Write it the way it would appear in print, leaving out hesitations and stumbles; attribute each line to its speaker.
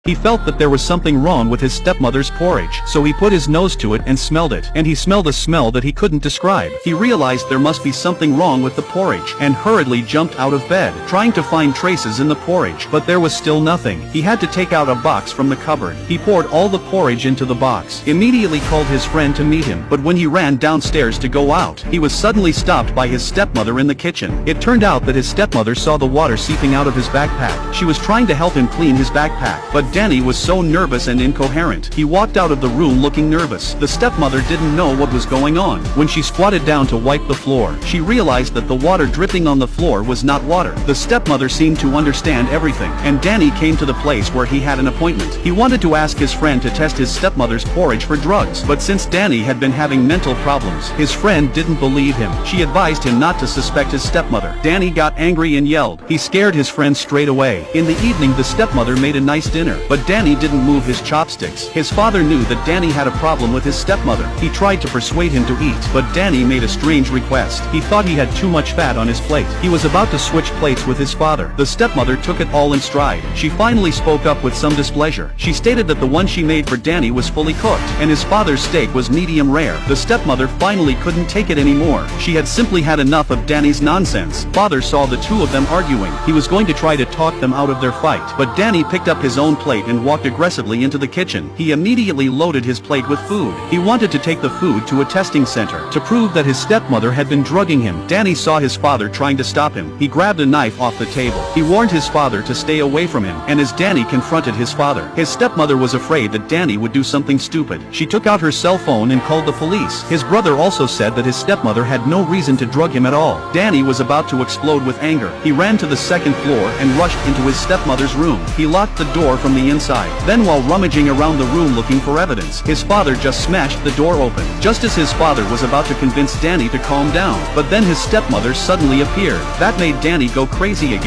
Speaker 1: He felt that there was something wrong with his stepmother's porridge, so he put his nose to it and smelled it, and he smelled a smell that he couldn't describe. He realized there must be something wrong with the porridge, and hurriedly jumped out of bed, trying to find traces in the porridge, but there was still nothing. He had to take out a box from the cupboard. He poured all the porridge into the box, immediately called his friend to meet him, but when he ran downstairs to go out, he was suddenly stopped by his stepmother in the kitchen. It turned out that his stepmother saw the water seeping out of his backpack. She was trying to help him clean his backpack, but Danny was so nervous and incoherent. He walked out of the room looking nervous. The stepmother didn't know what was going on. When she squatted down to wipe the floor, she realized that the water dripping on the floor was not water. The stepmother seemed to understand everything, and Danny came to the place where he had an appointment. He wanted to ask his friend to test his stepmother's porridge for drugs, but since Danny had been having mental problems, his friend didn't believe him. She advised him not to suspect his stepmother. Danny got angry and yelled. He scared his friend straight away. In the evening, the stepmother made a nice dinner, but Danny didn't move his chopsticks. His father knew that Danny had a problem with his stepmother. He tried to persuade him to eat, but Danny made a strange request. He thought he had too much fat on his plate. He was about to switch plates with his father. The stepmother took it all in stride. She finally spoke up with some displeasure. She stated that the one she made for Danny was fully cooked, and his father's steak was medium rare. The stepmother finally couldn't take it anymore. She had simply had enough of Danny's nonsense. Father saw the two of them arguing. He was going to try to talk them out of their fight, but Danny picked up his own plate and walked aggressively into the kitchen. He immediately loaded his plate with food. He wanted to take the food to a testing center to prove that his stepmother had been drugging him. Danny saw his father trying to stop him. He grabbed a knife off the table. He warned his father to stay away from him, and as Danny confronted his father, his stepmother was afraid that Danny would do something stupid. She took out her cell phone and called the police. His brother also said that his stepmother had no reason to drug him at all. Danny was about to explode with anger. He ran to the second floor and rushed into his stepmother's room. He locked the door from the inside. Then, while rummaging around the room looking for evidence, his father just smashed the door open, just as his father was about to convince Danny to calm down. But then his stepmother suddenly appeared. That made Danny go crazy again.